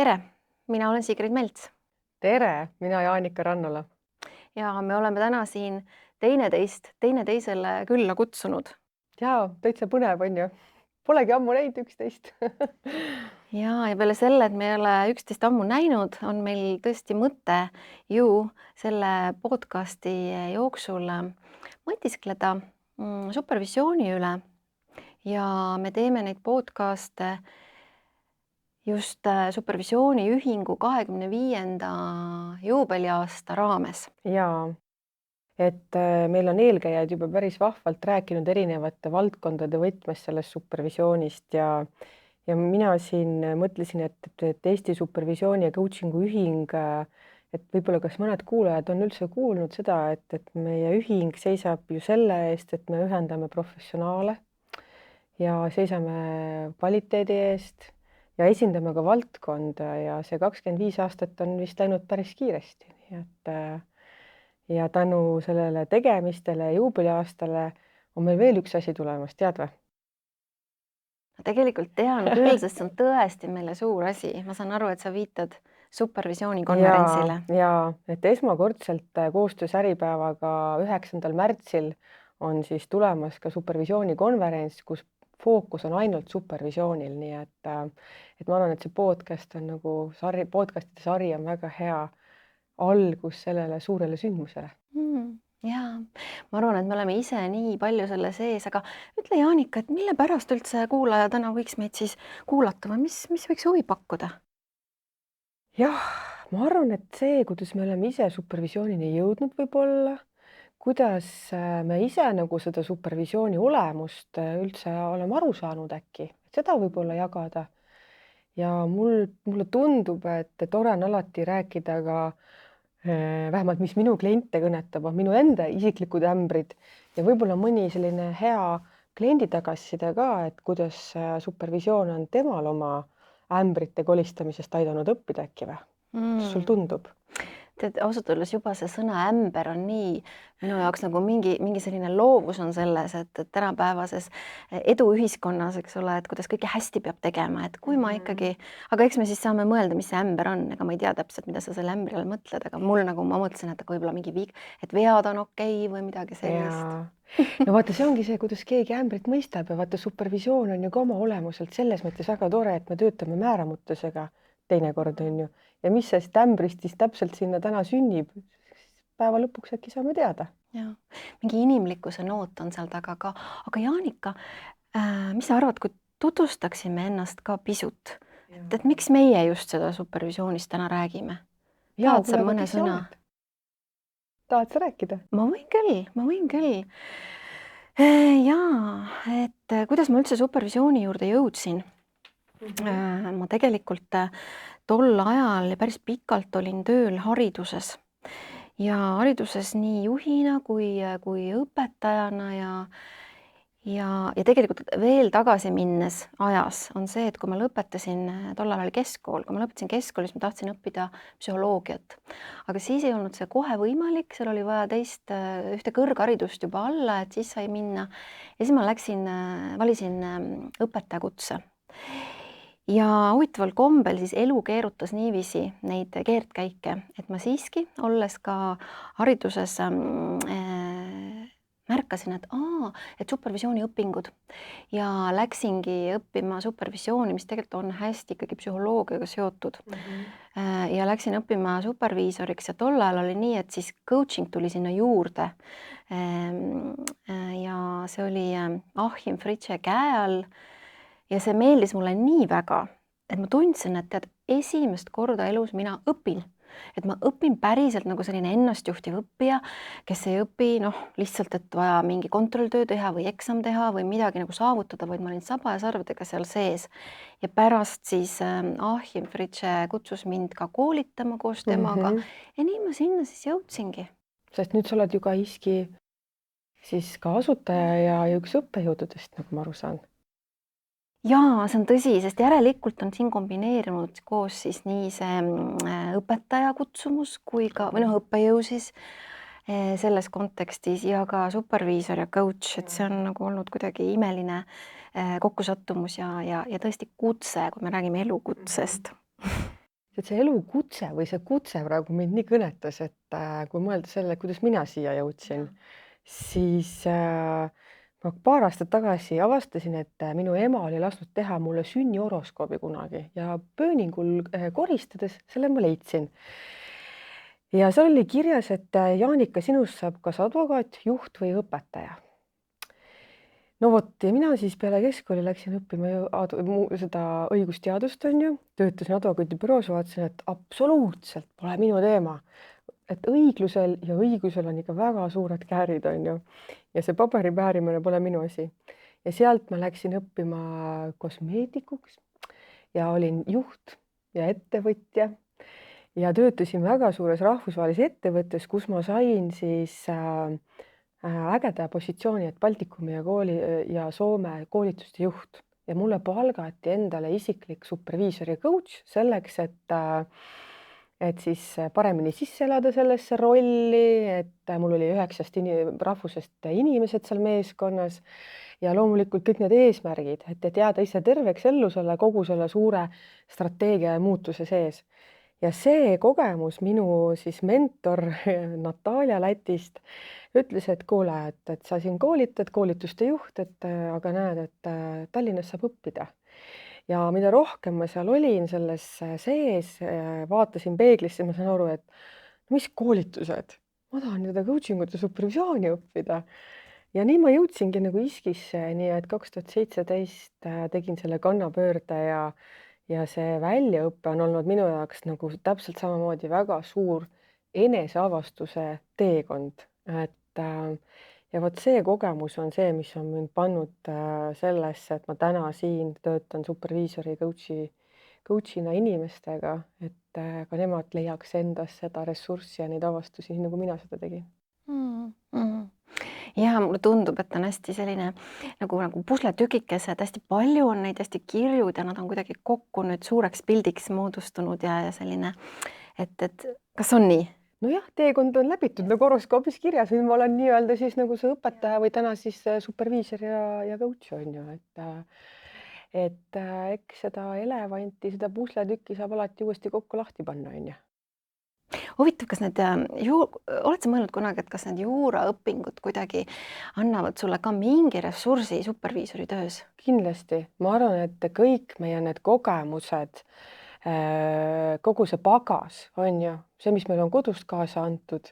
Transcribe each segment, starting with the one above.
Tere, mina olen Sigrid Melts Tere, mina Jaanika Rannola. ja me oleme täna siin teineteisele külla kutsunud. Jaa, täitsa põnev on ju. Polegi ammu näinud üksteist. Ja peale selle, et me ei ole üksteist ammu näinud, on meil tõesti mõte ju selle podcasti jooksul mõtiskleda supervisiooni üle. Ja me teeme neid podcast'e just supervisiooniühingu 25. juubeliaasta raames. Jaa, et meil on eelkäijad juba päris vahvalt rääkinud erinevate valdkondade võtmes sellest supervisioonist ja mina siin mõtlesin, et Eesti supervisiooni ja coachingu ühing, et võib-olla kas mõned kuulajad on üldse kuulnud seda, et meie ühing seisab ju selle eest, et me ühendame professionaale ja seisame kvaliteedi eest ja esindame ka valdkonda ja see 25 aastat on vist läinud päris kiiresti, nii et ja tänu sellele tegemistele ja juubeliaastale on meil veel üks asi tulemas, tead või? Tegelikult tean küll, sest see on tõesti meile suur asi. Ma saan aru, et sa viitad supervisioonikonverentsile. Jaa, et esmakordselt koostöös Äripäevaga 9. märtsil on siis tulemas ka supervisioonikonverents, kus fookus on ainult supervisioonil, nii et ma arvan, et see podcast on nagu podcastide sari on väga hea algus sellele suurele sündmusele. Jaa, ma arvan, et me oleme ise nii palju selle sees, aga ütle Jaanika, et mille pärast üldse kuulaja täna võiks meid siis kuulata või mis võiks huvi pakkuda? Jah, ma arvan, et see, kuidas me oleme ise supervisioonini jõudnud võib-olla, kuidas me ise nagu seda supervisiooni olemust üldse oleme aru saanud äkki, seda võib-olla jagada. Ja mulle tundub, et tore on alati rääkida ka vähemalt, mis minu kliente kõnetab, on minu enda isiklikud ämbrid ja võib-olla mõni selline hea kliendi tagasiside ka, et kuidas supervisioon on temal oma ämbrite kolistamisest aidanud õppida äkki või? Kuidas sul tundub? Tead, ausalt öeldes juba see sõna ämber on nii minu jaoks nagu mingi selline loovus on selles, et tänapäevases eduühiskonnas, eks ole, et kuidas kõike hästi peab tegema, et kui ma ikkagi, aga eks me siis saame mõelda, mis see ämber on, ega ma ei tea täpselt, mida sa selle ämbri all mõtled, aga mul nagu ma mõtlesin, et võib-olla mingi viig, et vead on okei või midagi sellist. No vaata, see ongi see, kuidas keegi ämbrit mõistab ja vaata, supervisioon on ju ka oma olemuselt selles mõttes väga tore, et me töötame määramutusega teinekord on ju. Ja mis see ämbrist siis täpselt sinna täna sünnib, päeva lõpuks äkki saame teada. Ja, mingi inimlikkuse noot on seal taga ka. Aga Jaanika, mis sa arvad, kui tutvustaksime ennast ka pisut? Et miks meie just seda supervisioonist täna räägime? Tahad sa mõne sõna? Tahad sa rääkida? Ma võin küll. Jaa, et kuidas ma üldse supervisiooni juurde jõudsin? Ma tegelikult tol ajal päris pikalt olin tööl hariduses ja hariduses nii juhina kui õpetajana ja tegelikult veel tagasi minnes ajas on see, et kui ma lõpetasin tollal oli keskkool, kui ma lõpetasin keskkooli, siis ma tahtsin õppida psühholoogiat, aga siis ei olnud see kohe võimalik, seal oli vaja ühte kõrgharidust juba alla, et siis sai minna ja siis ma valisin õpetajakutse. Ja huvitaval kombel siis elu keerutas niiviisi neid keerdkäike, et ma siiski, olles ka hariduses märkasin, et supervisiooni õpingud ja läksingi õppima supervisiooni, mis tegelikult on hästi ikkagi psühholoogiaga seotud. Ja läksin õppima superviisoriks ja tol ajal oli nii, et siis coaching tuli sinna juurde. Ja see oli Achim Fritsche käe all. Ja see meeldis mulle nii väga, et ma tundsin, et tead, esimest korda elus mina õpin. Et ma õpin päriselt nagu selline ennastjuhtiv õppija, kes ei õpi lihtsalt, et vaja mingi kontrolltöö teha või eksam teha või midagi nagu saavutada, vaid ma olin saba ja sarvedega seal sees. Ja pärast siis Achim Fritsche kutsus mind ka koolitama koos temaga ja nii ma sinna siis jõudsingi. Sest nüüd sa oled ju ka ISKI siis ka asutaja ja üks õppejõududest, nagu ma aru saan. Jaa, see on tõsi, sest järelikult on siin kombineerinud koos siis nii see õpetaja kutsumus kui ka, või õppejõu siis selles kontekstis ja ka superviisor ja coach, et see on nagu olnud kuidagi imeline kokkusattumus ja tõesti kutse, kui me räägime elukutsest. et see elukutse või see kutse praegu mind nii kõnetas, et kui mõelda selle, kuidas mina siia jõudsin, siis ma paar aastat tagasi avastasin, et minu ema oli lasknud teha mulle sünnihoroskoobi kunagi ja pööningul koristades selle ma leidsin. Ja seal oli kirjas, et Jaanika, sinust saab kas advokaat, juht või õpetaja. No vot, ja mina siis peale keskkooli läksin õppima seda õigusteadust, on ju, töötasin advokaadibüroos, vaatasin, et absoluutselt pole minu teema. Et õiglusel ja õigusel on ikka väga suured käärid, on ju. Ja see paberi päärimine pole minu asi. Ja sealt ma läksin õppima kosmeetikuks ja olin juht ja ettevõtja ja töötasin väga suures rahvusvahelises ettevõttes, kus ma sain siis ägeda positsiooni, et Baltikumi ja Soome koolituste juht ja mulle palgati endale isiklik superviisor ja coach selleks, et siis paremini sisse elada sellesse rolli, et mul oli 9 rahvusest inimesed seal meeskonnas ja loomulikult kõik need eesmärgid, et jääda ise terveks ellu kogu selle suure strateegia ja muutuse sees. Ja see kogemus minu siis mentor Natalja Lätist ütles, et kuule, et sa siin koolitad, koolituste juht, aga näed, et Tallinnas saab õppida. Ja mida rohkem ma seal olin selles sees, vaatasin peeglisse, ma saan aru, et mis koolitused, ma tahan seda coaching ut ja supervisiooni õppida. Ja nii ma jõudsingi nagu Iskisse, nii et 2017 tegin selle kannapöörde ja see väljaõpe on olnud minu jaoks nagu täpselt samamoodi väga suur eneseavastuse teekond, et ja vot see kogemus on see, mis on mind pannud sellesse, et ma täna siin töötan superviisori coach'ina inimestega, et ka nemad leiaks endas seda ressurssi ja neid avastusi, nagu mina seda tegin. Ja mulle tundub, et on hästi selline nagu pusletükikesed, hästi palju on neid, hästi kirjud ja nad on kuidagi kokku nüüd suureks pildiks moodustunud ja selline, et kas on nii? Nojah, teekond on läbitud nagu horoskoobis kirjas, nüüd ma olen nii-öelda siis nagu see õpetaja või täna siis superviisor ja coach on ju, et eks seda elevanti, seda pusletükki saab alati uuesti kokku lahti panna, on ju. Huvitav, kas need oled sa mõelnud kunagi, et kas need juuraõpingud kuidagi annavad sulle ka mingi ressursi superviisori töös? Kindlasti, ma arvan, et kõik meie need kogemused, kogu see pagas on ju, see, mis meil on kodust kaasa antud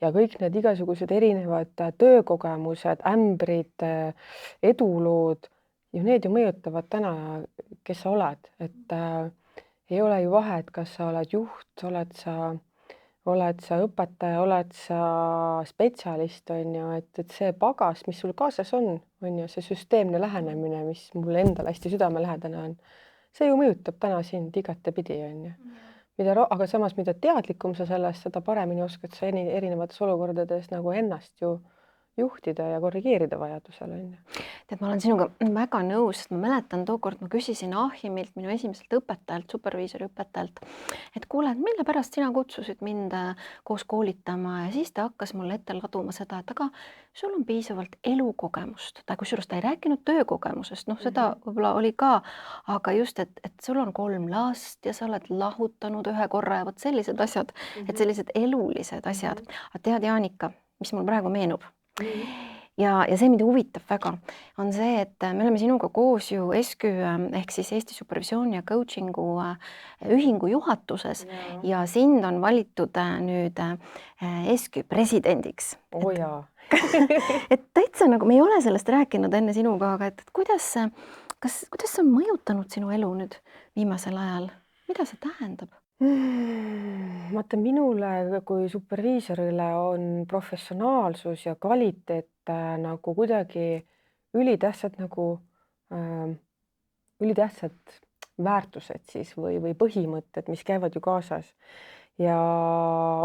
ja kõik need igasugused erinevad töökogemused, ämbrid, edulood, ju need ju mõjutavad täna, kes sa oled, et ei ole ju vahet, kas sa oled juht, oled sa õpetaja, oled sa spetsialist, on ju, et see pagas, mis sul kaasas on ju, see süsteemne lähenemine, mis mulle endale hästi südamelähedane on, see ju mõjutab täna sind igatepidi, on ju. Aga samas, mida teadlikum sa sellest, seda paremini oskad sa erinevates olukordades nagu ennast ju juhtida ja korrigeerida vajadusel, on ju. Tead, ma olen sinuga väga nõus, sest ma mäletan tookord ma küsisin Achimilt, minu esimeselt õpetajalt, superviisori õpetajalt, et kuule, et mille pärast sina kutsusid mind koos koolitama ja siis ta hakkas mulle ette laduma seda, et aga sul on piisavalt elukogemust, kusjuures ta ei rääkinud töökogemusest, noh, seda võib-olla oli ka, aga just, et sul on 3 last ja sa oled lahutanud 1 korra ja vot sellised asjad, et sellised elulised asjad. Aga tead, Jaanika, mis mul praegu meenub? Ja see, mida huvitab väga, on see, et me oleme sinuga koos ju SKÜ ehk siis Eesti Supervisiooni ja Coachingu ühingu juhatuses ja sind on valitud nüüd SKÜ presidendiks. Oo jaa. Et täitsa nagu, me ei ole sellest rääkinud enne sinuga, aga et kuidas see on mõjutanud sinu elu nüüd viimasel ajal? Mida see tähendab? Vaata, minule kui superviisorile on professionaalsus ja kvaliteet nagu kuidagi ülitähtsad väärtused siis või põhimõtted, mis käivad ju kaasas ja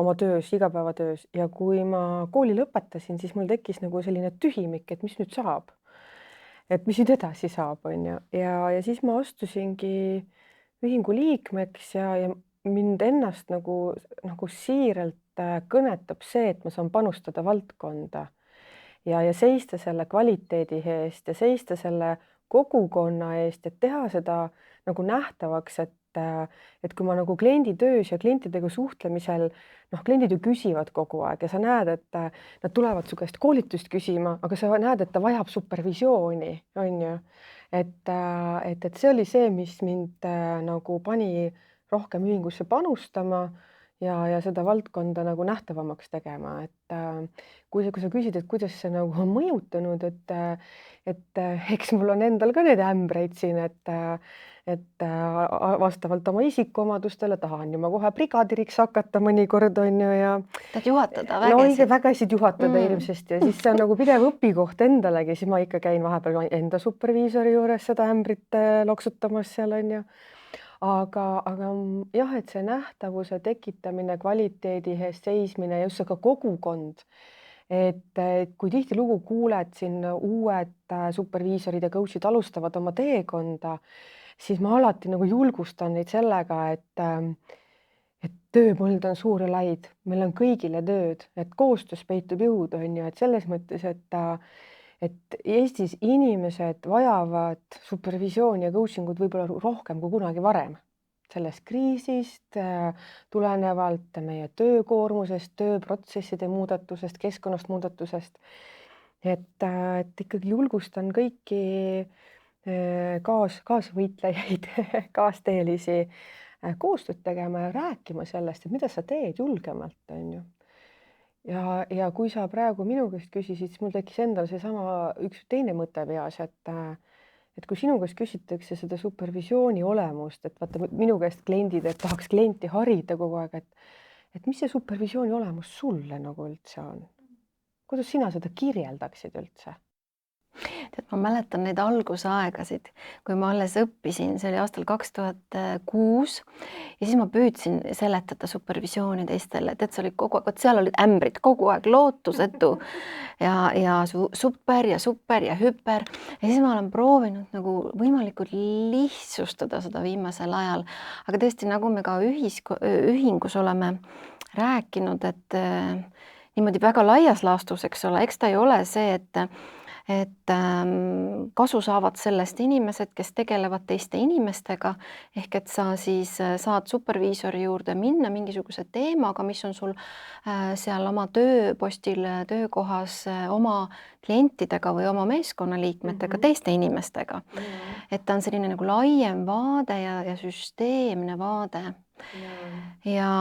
oma töös, igapäevatöös. Ja kui ma kooli lõpetasin, siis mul tekkis nagu selline tühimik, et mis nüüd saab, et mis nüüd edasi saab, on ju. Ja siis ma astusingi ühingu liikmeks ja mind ennast nagu siiralt kõnetab see, et ma saan panustada valdkonda ja seista selle kvaliteedi eest ja seista selle kogukonna eest, et teha seda nagu nähtavaks, et kui ma nagu klienditöös ja klientidega suhtlemisel, kliendid ju küsivad kogu aeg ja sa näed, et nad tulevad su käest koolitust küsima, aga sa näed, et ta vajab supervisiooni, on ju. Et see oli see, mis mind nagu pani rohkem ühingusse panustama ja seda valdkonda nagu nähtavamaks tegema, et kui sa küsid, et kuidas see nagu on mõjutanud, et eks mul on endal ka need ämbreid siin, et vastavalt oma isikuomadustele tahan ju ma kohe brigadiriks hakata mõnikord, on ju, ja Tahad juhatada no vägesid? vägesid juhatada hirmsasti ja siis see on nagu pidev õpikoht endalegi, siis ma ikka käin vahepeal enda superviisori juures seda ämbrit loksutamas seal, on ju. Aga jah, et see nähtavuse tekitamine, kvaliteedi eest seismine ja just see ka kogukond, et kui tihtilugu kuuled siin uued superviisorid ja coach'id alustavad oma teekonda, siis ma alati nagu julgustan neid sellega, et tööpõld on suur ja laid, meil on kõigile tööd, et koostöös peitub jõud, on ju, et selles mõttes, et Eestis inimesed vajavad supervisiooni ja coaching ut võib-olla rohkem kui kunagi varem. Sellest kriisist tulenevalt meie töökoormusest, tööprotsesside muudatusest, keskkonnast muudatusest. Et ikkagi julgustan kõiki kaasvõitlejaid, kaasteelisi koostööd tegema ja rääkima sellest, et mida sa teed julgemalt, on ju. Ja kui sa praegu minu käest küsisid, siis mul tekkis endal seesama üks teine mõte peas, et kui sinu käest küsitakse seda supervisiooni olemust, et vaata minu käest kliendid, et tahaks klienti harida kogu aeg, et mis see supervisiooni olemus sulle nagu üldse on? Kuidas sina seda kirjeldaksid üldse? Tead, ma mäletan neid algusaegasid, kui ma alles õppisin, see oli aastal 2006 ja siis ma püüdsin seletada supervisiooni teistele, tead, see oli kogu aeg, vot seal olid ämbrid kogu aeg lootusetu ja super ja hüper ja siis ma olen proovinud nagu võimalikult lihtsustada seda viimasel ajal, aga tõesti, nagu me ka ühingus oleme rääkinud, et niimoodi väga laias laastus, eks ole, eks ta ei ole see, et kasu saavad sellest inimesed, kes tegelevad teiste inimestega, ehk et sa siis saad superviisori juurde minna mingisuguse teemaga, mis on sul seal oma tööpostil, töökohas oma klientidega või oma meeskonnaliikmetega, teiste inimestega. Et ta on selline nagu laiem vaade ja süsteemne vaade. Ja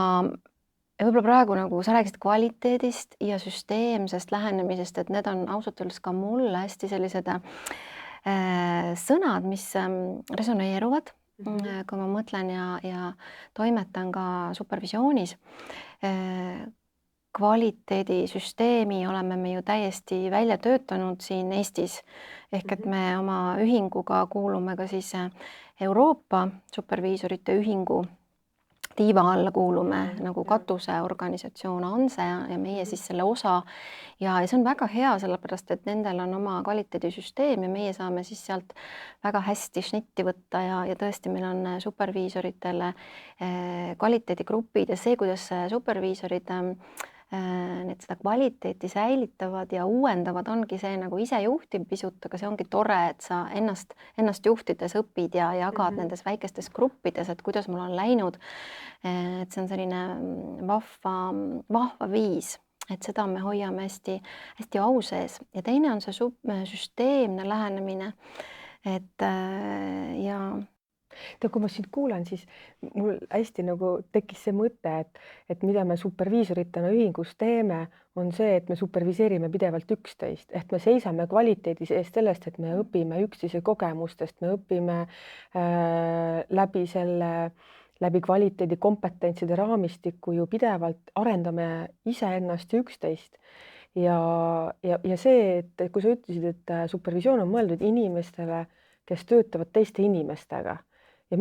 võib-olla praegu nagu sa rääkisid kvaliteedist ja süsteemsest lähenemisest, et need on ausalt öeldes ka mulle hästi sellised sõnad, mis resoneeruvad, kui ma mõtlen ja toimetan ka supervisioonis. Kvaliteedisüsteemi oleme me ju täiesti välja töötanud siin Eestis, ehk et me oma ühinguga kuulume ka siis Euroopa superviisorite ühingu tiiva alla kuulume, nagu katuseorganisatsioon on see ja meie siis selle osa ja see on väga hea, sellepärast et nendel on oma kvaliteedisüsteem ja meie saame siis sealt väga hästi šnitti võtta ja tõesti meil on superviisoritele kvaliteedigrupid ja see, kuidas superviisorid need seda kvaliteeti säilitavad ja uuendavad, ongi see nagu isejuhtiv pisut, aga see ongi tore, et sa ennast juhtides õpid ja jagad nendes väikestes gruppides, et kuidas mul on läinud. Et see on selline vahva viis, et seda me hoiame hästi au sees ja teine on see süsteemne lähenemine, et ja Tead, kui ma sind kuulan, siis mul hästi nagu tekkis see mõte, et mida me superviisoritena ühingus teeme, on see, et me superviseerime pidevalt üksteist, et me seisame kvaliteedi eest sellest, et me õpime üksteise kogemustest, me õpime läbi kvaliteedi kompetentside raamistiku ju pidevalt arendame iseennast ja üksteist. Ja see, et kui sa ütlesid, et supervisioon on mõeldud inimestele, kes töötavad teiste inimestega ja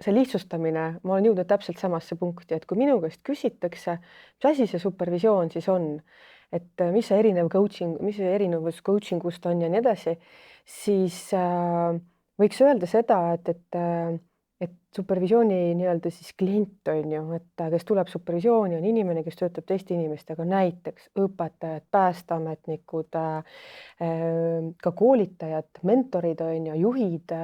see lihtsustamine, ma olen jõudnud täpselt samasse punkti, et kui minu käest küsitakse, mis asi see supervisioon siis on, et mis see erinevus coaching ust on ja nii edasi, siis võiks öelda seda, et supervisiooni nii-öelda siis klient on ju, et kes tuleb supervisiooni, on inimene, kes töötab teiste inimestega, näiteks õpetajad, päästeametnikud, ka koolitajad, mentorid on ju, juhid,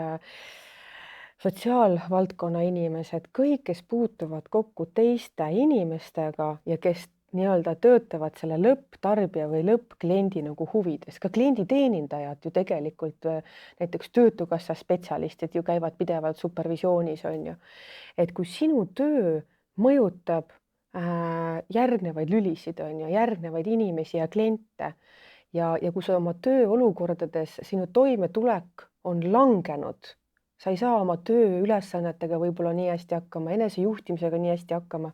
sotsiaalvaldkonna inimesed, kõik, kes puutuvad kokku teiste inimestega ja kes nii-öelda töötavad selle lõpptarbija või lõppkliendi nagu huvides. Ka klienditeenindajad ju tegelikult, näiteks Töötukassa spetsialistid ju käivad pidevalt supervisioonis, on ju. Et kui sinu töö mõjutab järgnevaid lülisid, on ju, järgnevaid inimesi ja kliente ja kui sa oma tööolukordades, sinu toimetulek on langenud, sa ei saa oma tööülesannetega võib-olla nii hästi hakkama, enesejuhtimisega nii hästi hakkama,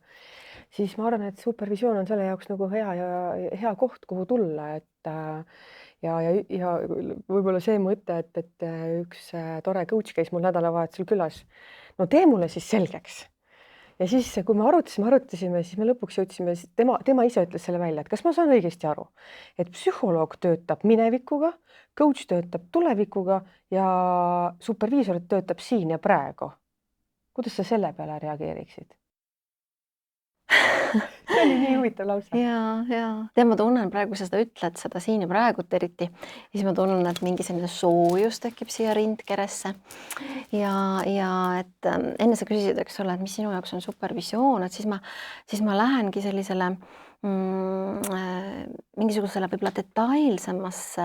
siis ma arvan, et supervisioon on selle jaoks nagu hea koht, kuhu tulla, et ja võib-olla see mõte, et üks tore coach käis mul nädalavahetusel külas. No tee mulle siis selgeks. Ja siis, kui me arutasime, siis me lõpuks jõudsime, tema ise ütles selle välja, et kas ma saan õigesti aru, et psühholoog töötab minevikuga, coach töötab tulevikuga ja superviisor töötab siin ja praegu. Kuidas sa selle peale reageeriksid? See oli nii huvitav lause. Ja ma tunnen praegu, sa seda ütled, seda siin ja praegut eriti, ja siis ma tunnen, et mingi selline soojus tekib siia rindkeresse ja et enne sa küsisid, eks ole, et mis sinu jaoks on supervisioon, et siis ma lähengi sellisele mingisugusele võib-olla detailsemasse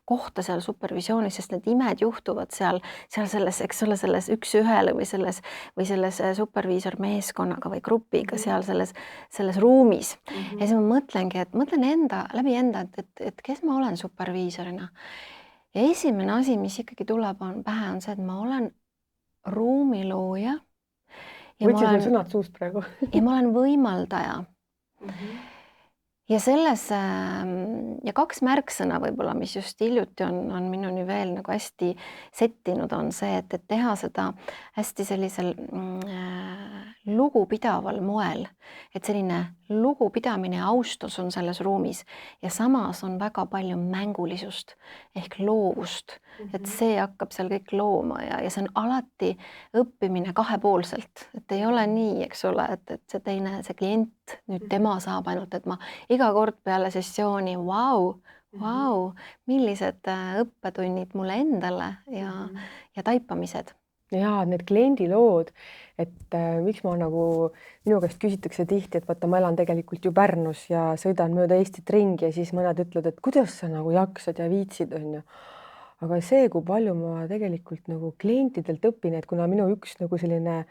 kohta seal supervisioonis, sest need imed juhtuvad seal selles, eks ole, selles üks-ühele või selles superviisor meeskonnaga või grupiga seal selles ruumis. Ja siis ma mõtlen läbi enda, et kes ma olen superviisorina. Ja esimene asi, mis ikkagi tuleb pähe, on see, et ma olen ruumilooja. Võtsid need sõnad suust praegu. Ja ma olen võimaldaja. Ja selles ja kaks märksõna võib-olla, mis just hiljuti on minuni veel nagu hästi settinud, on see, et teha seda hästi sellisel lugupidaval moel, et selline lugupidamine ja austus on selles ruumis ja samas on väga palju mängulisust ehk loovust, et see hakkab seal kõik looma ja see on alati õppimine kahepoolselt, et ei ole nii, eks ole, et see teine, see klient, nüüd tema saab ainult, et ma iga kord peale sessiooni, millised õppetunnid mulle endale ja taipamised. Ja need kliendilood, et miks ma nagu, minu käest küsitakse tihti, et vaata, ma elan tegelikult ju Pärnus ja sõidan mööda Eestit ringi ja siis mõned ütlevad, et kuidas sa nagu jaksad ja viitsid, on ju. Aga see, kui palju ma tegelikult nagu klientidelt õpin, et kuna minu üks nagu selline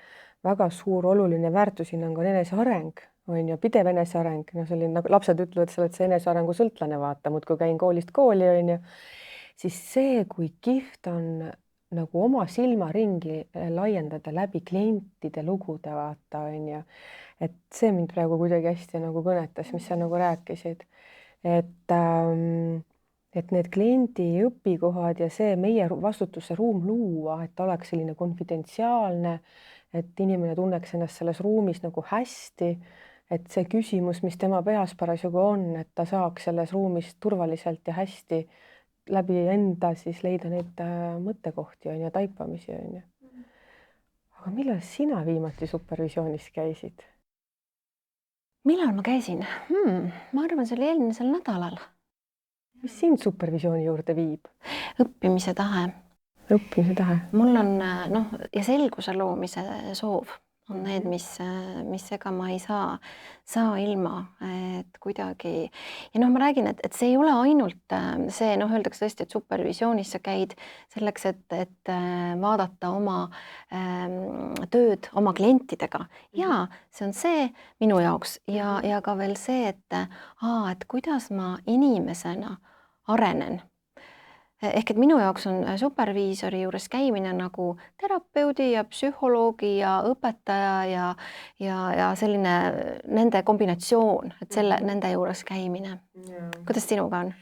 väga suur oluline väärtushinnang on eneseareng, on ju, pidev eneseareng, no selline nagu lapsed ütlevad, sa oled see enesearengu sõltlane, vaata, muudkui käin koolist kooli, on ju, siis see, kui kihvt on nagu oma silmaringi laiendada läbi klientide lugude, vaata, on ju. Et see mind praegu kuidagi hästi nagu kõnetas, mis sa nagu rääkisid. Et need kliendi õpikohad ja see meie vastutuse ruum luua, et ta oleks selline konfidentsiaalne, et inimene tunneks ennast selles ruumis nagu hästi, et see küsimus, mis tema peas parasjagu on, et ta saaks selles ruumis turvaliselt ja hästi läbi enda siis leida neid mõttekohti on ja taipamisi on ju. Aga millal sina viimati supervisioonis käisid? Millal ma käisin? Ma arvan, see oli eelmisel nädalal. Mis sind supervisiooni juurde viib? Õppimise tahe. Õppimise tahe. Mul on ja selguse loomise soov on need, mis ega ma ei saa ilma, et kuidagi ja ma räägin, et see ei ole ainult see, öeldakse tõesti, et supervisioonis sa käid selleks, et vaadata oma tööd oma klientidega ja see on see minu jaoks ja ka veel see, et kuidas ma inimesena arenen. Ehk et minu jaoks on superviisori juures käimine nagu terapeudi ja psühholoogi ja õpetaja ja selline nende kombinatsioon, et nende juures käimine. Kuidas sinuga on?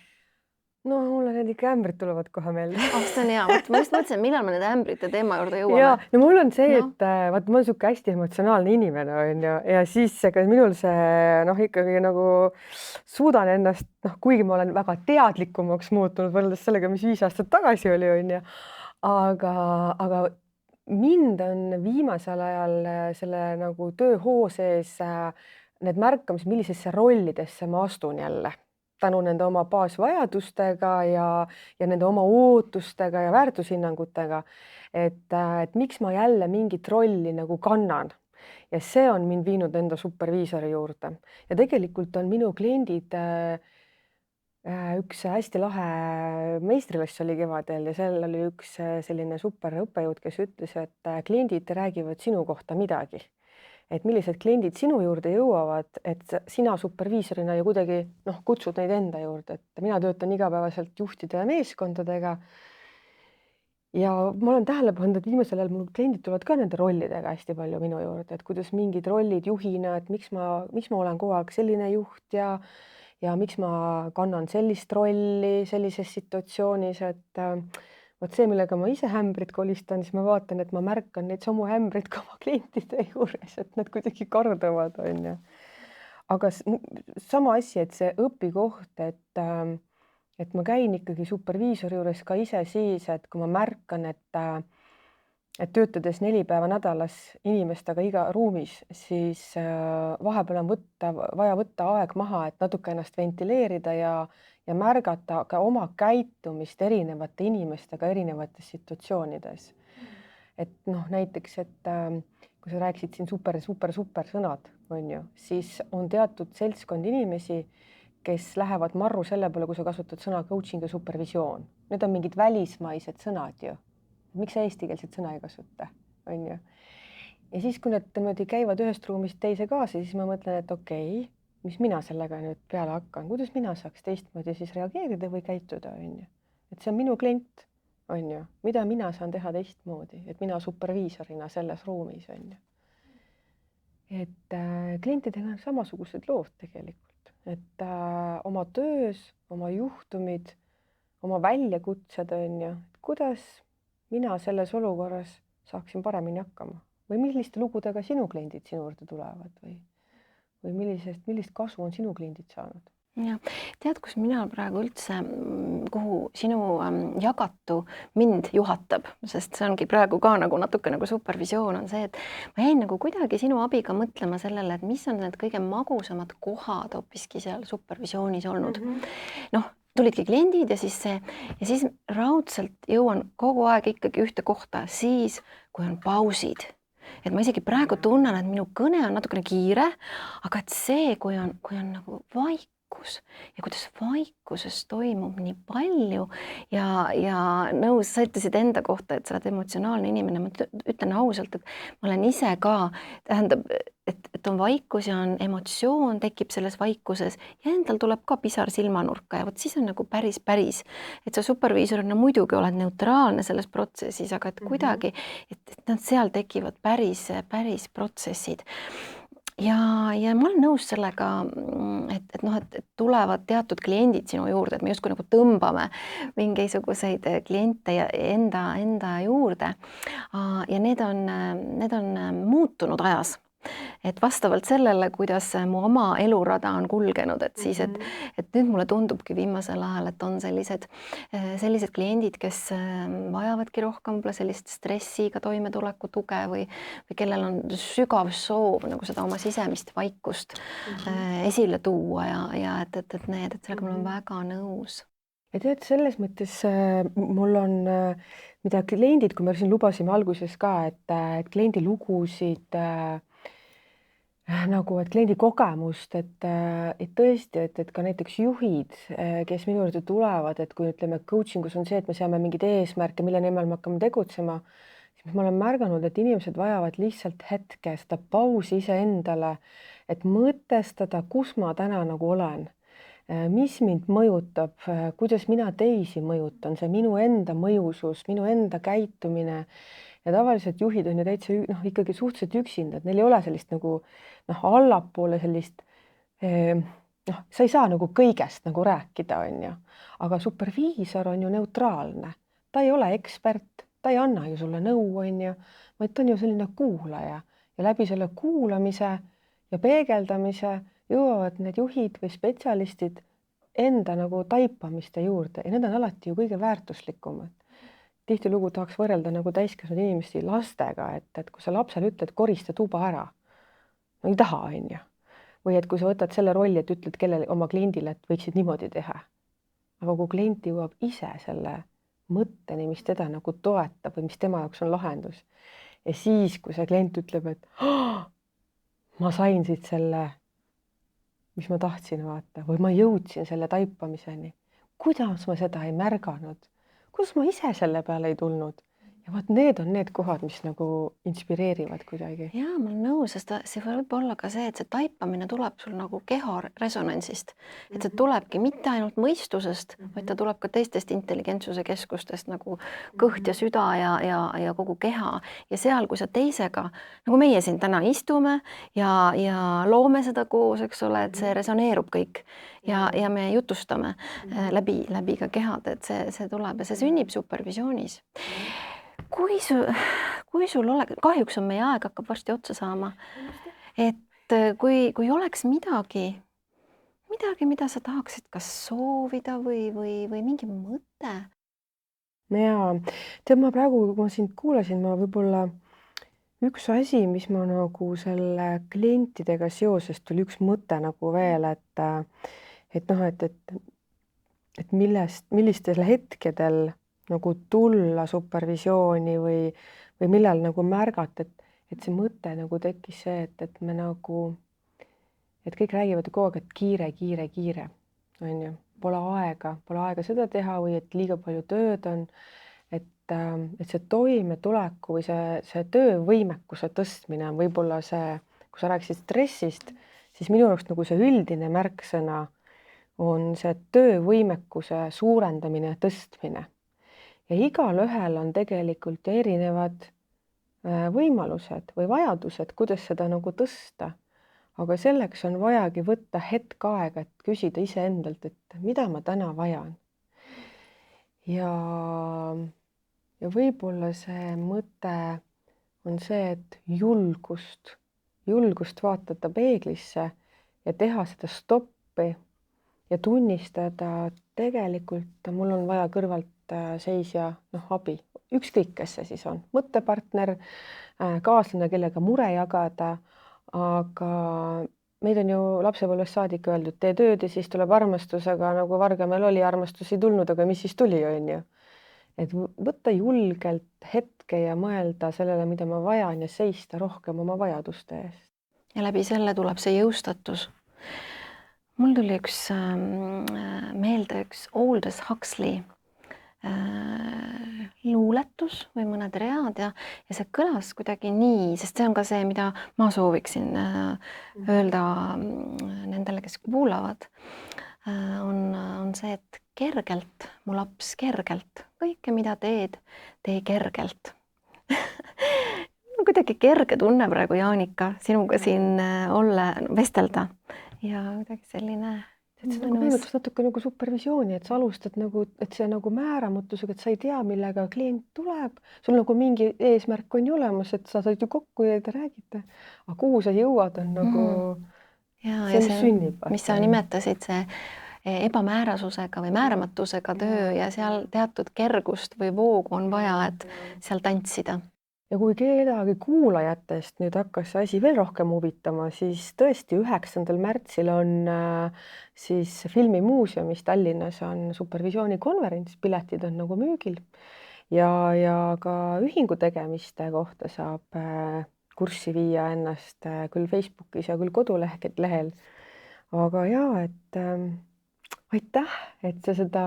No mulle need ikka ämbrid tulevad kohe meelde. See on hea, ma just mõtlesin, millal me need ämbrite teema juurde jõuame. Ja, no mul on see, et vaata, ma olen siuke hästi emotsionaalne inimene on ju, ja siis minul see ikkagi nagu suudan ennast, kuigi ma olen väga teadlikumaks muutunud võrreldes sellega, mis 5 aastat tagasi oli, on ju, aga mind on viimasel ajal selle nagu tööhoo sees need märkamised, millisesse rollidesse ma astun jälle. tänu nende oma baasvajadustega ja nende oma ootustega ja väärtushinnangutega, et miks ma jälle mingit rolli nagu kannan. Ja see on mind viinud enda superviisori juurde. Ja tegelikult on minu kliendid, üks hästi lahe meistriklass oli kevadel ja seal oli üks selline super õppejõud, kes ütles, et kliendid räägivad sinu kohta midagi. Et millised kliendid sinu juurde jõuavad, et sina superviisorina ju kuidagi kutsud neid enda juurde, et mina töötan igapäevaselt juhtide ja meeskondadega. Ja ma olen tähele pannud, et viimasel ajal mul kliendid tulevad ka nende rollidega hästi palju minu juurde, et kuidas mingid rollid juhina, et miks ma olen kogu aeg selline juht ja miks ma kannan sellist rolli sellises situatsioonis, et vot see, millega ma ise ämbrit kolistan, siis ma vaatan, et ma märkan neid samu ämbrit ka oma klientide juures, et nad kuidagi korduvad, on ju. Aga sama asi, et see õpikoht, et ma käin ikkagi superviisori juures ka ise siis, et kui ma märkan, et töötades 4 päeva nädalas inimestega iga ruumis, siis vahepeal on vaja võtta aeg maha, et natuke ennast ventileerida ja märgata ka oma käitumist erinevate inimestega erinevates situatsioonides. Et näiteks, et kui sa rääkisid siin super sõnad, on ju, siis on teatud seltskond inimesi, kes lähevad marru selle peale, kui sa kasutad sõna coaching ja supervisioon. Need on mingid välismaised sõnad ju. Miks sa eestikeelset sõna ei kasuta, on ju? Ja siis, kui nad käivad ühest ruumist teise kaasa, siis ma mõtlen, et okei, mis mina sellega nüüd peale hakkan, kuidas mina saaks teistmoodi siis reageerida või käituda, on ju? Et see on minu klient, on ju, mida mina saan teha teistmoodi, et mina superviisorina selles ruumis, on ju. Et klientidega on samasugused lood tegelikult. Et oma töös, oma juhtumid, oma väljakutsed, on ju, kuidas mina selles olukorras saaksin paremini hakkama või milliste lugudega sinu kliendid sinu juurde tulevad või millist kasu on sinu kliendid saanud? Ja tead, kus mina praegu üldse, kuhu sinu jagatu mind juhatab, sest see ongi praegu ka natuke nagu supervisioon on see, et ma jäin nagu kuidagi sinu abiga mõtlema sellele, et mis on need kõige magusamad kohad hoopiski seal supervisioonis olnud. Tulidki kliendid ja siis raudselt jõuan kogu aeg ikkagi ühte kohta, siis kui on pausid. Et ma isegi praegu tunnen, et minu kõne on natukene kiire, aga et see, kui on nagu vaikus ja kuidas vaikuses toimub nii palju ja nõus, sa ütlesid enda kohta, et sa oled emotsionaalne inimene, ma ütlen ausalt, et ma olen ise ka, tähendab, et on vaikus ja on emotsioon, tekib selles vaikuses ja endal tuleb ka pisar silmanurka ja vot siis on nagu päris, et sa superviisorina muidugi oled neutraalne selles protsessis, aga et kuidagi, et seal tekivad päris protsessid. Ja ma olen nõus sellega, et tulevad teatud kliendid sinu juurde, et me justkui nagu tõmbame mingisuguseid kliente enda juurde ja need on muutunud ajas. Et vastavalt sellele, kuidas mu oma elurada on kulgenud, et siis, et nüüd mulle tundubki viimasel ajal, et on sellised kliendid, kes vajavadki rohkem sellist stressiga toimetuleku tuge või kellel on sügav soov nagu seda oma sisemist vaikust esile tuua ja et sellega ma olen väga nõus. Ja tead, selles mõttes mul on, mida kliendid, kui me siin lubasime alguses ka, et kliendi lugusid, nagu, et kliendi kogemust, et tõesti, et ka näiteks juhid, kes minu juurde tulevad, et kui ütleme, coaching us on see, et me seame mingeid eesmärke, mille nimel me hakkame tegutsema, siis ma olen märganud, et inimesed vajavad lihtsalt hetke, seda pausi iseendale, et mõtestada, kus ma täna nagu olen, mis mind mõjutab, kuidas mina teisi mõjutan, see minu enda mõjusus, minu enda käitumine. Ja tavaliselt juhid on ju täitsa ikkagi suhteliselt üksinda, et neil ei ole sellist nagu allapoole sellist, sa ei saa nagu kõigest nagu rääkida, on ju. Aga superviisor on ju neutraalne, ta ei ole ekspert, ta ei anna ju sulle nõu, on ju, vaid ta on ju selline kuulaja ja läbi selle kuulamise ja peegeldamise jõuavad need juhid või spetsialistid enda nagu taipamiste juurde ja need on alati ju kõige väärtuslikumad. Tihtilugu tahaks võrrelda nagu täiskasvanud inimesi lastega, et kui sa lapsele ütled, korista tuba ära, no ei taha, on ju. või et kui sa võtad selle rolli, et ütled kellele oma kliendile, et võiksid niimoodi teha. Aga kui klient jõuab ise selle mõtteni, mis teda nagu toetab või mis tema jaoks on lahendus. Ja siis, kui see klient ütleb, et ma sain siit selle, mis ma tahtsin vaata, või ma jõudsin selle taipamiseni. Kuidas ma seda ei märganud? Kuidas ma ise selle peale ei tulnud? Ja vaat need on need kohad, mis nagu inspireerivad kuidagi. Jaa, ma olen nõus, sest see võib olla ka see, et see taipamine tuleb sul nagu keha resonantsist. Et see tulebki mitte ainult mõistusest, vaid ta tuleb ka teistest intelligentsuse keskustest nagu kõht ja süda ja kogu keha. Ja seal, kui sa teisega, nagu meie siin täna istume ja loome seda koos, eks ole, et see resoneerub kõik. Ja me jutustame läbi ka kehad, et see tuleb ja see sünnib supervisioonis. Kui sul kahjuks on meie aeg hakkab varsti otsa saama, et kui oleks midagi, mida sa tahaksid kas soovida või mingi mõte? Jaa, tead ma praegu, kui ma sind kuulasin, ma võib-olla üks asi, mis ma nagu selle klientidega seoses tuli üks mõte nagu veel, et millistel hetkedel nagu tulla supervisiooni või millal nagu märgata, et see mõte nagu tekkis see, et me nagu, et kõik räägivad kogu aeg, et kiire, on ju, pole aega seda teha või et liiga palju tööd on, et see toimetuleku või see töövõimekuse tõstmine on võib-olla see, kui sa rääkisid stressist, siis minu jaoks nagu see üldine märksõna on see töövõimekuse suurendamine ja tõstmine. Ja igalühel on tegelikult erinevad võimalused või vajadused, kuidas seda nagu tõsta. Aga selleks on vajagi võtta hetk aega, et küsida iseendalt, et mida ma täna vajan. Ja võib-olla see mõte on see, et julgust vaadata peeglisse ja teha seda stoppi ja tunnistada, tegelikult mul on vaja kõrvalt seisja abi. Ükskõik, kes see siis on. Mõttepartner, kaaslane, kellega mure jagada, aga meid on ju lapsepõlvest saadik öeldud, tee tööd ja siis tuleb armastus, aga nagu Vargamäel oli, armastus ei tulnud, aga mis siis tuli, on ju. Et võtta julgelt hetke ja mõelda sellele, mida ma vajan ja seista rohkem oma vajaduste eest. Ja läbi selle tuleb see jõustatus. Mul tuli meelde üks Aldous Huxley luuletus või mõned read ja see kõlas kuidagi nii, sest see on ka see, mida ma sooviksin öelda nendele, kes kuulavad, on see, et kergelt, mu laps, kergelt, kõike, mida teed, tee kergelt. Kuidagi kerge tunne praegu, Jaanika, sinuga siin vestelda ja kuidagi selline meenutas natuke nagu supervisiooni, et sa alustad nagu, et see nagu määramatusega, et sa ei tea, millega klient tuleb. Sul nagu mingi eesmärk on ju olemas, et sa saad ju kokku ja te räägite. Aga kuhu sa jõuad, on nagu see sünnib. Mis sa nimetasid, see ebamäärasusega või määramatusega töö ja seal teatud kergust või voogu on vaja, et seal tantsida. Ja kui kedagi kuulajatest nüüd hakkas see asi veel rohkem huvitama, siis tõesti 9. märtsil on siis Filmimuuseumis Tallinnas on supervisiooni konverents, piletid on nagu müügil ja ka ühingu tegemiste kohta saab kurssi viia ennast küll Facebookis ja küll kodulehel. Aga jaa, et aitäh, et sa seda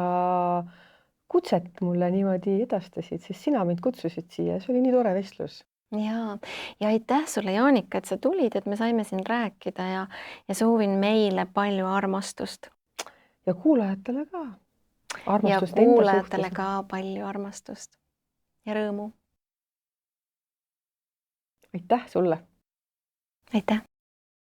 kutset mulle niimoodi edastasid, sest sina mind kutsusid siia, see oli nii tore vestlus. Ja aitäh sulle, Jaanika, et sa tulid, et me saime siin rääkida ja soovin meile palju armastust. Ja kuulajatele ka. Ja kuulajatele ka palju armastust ja rõõmu. Aitäh sulle. Aitäh.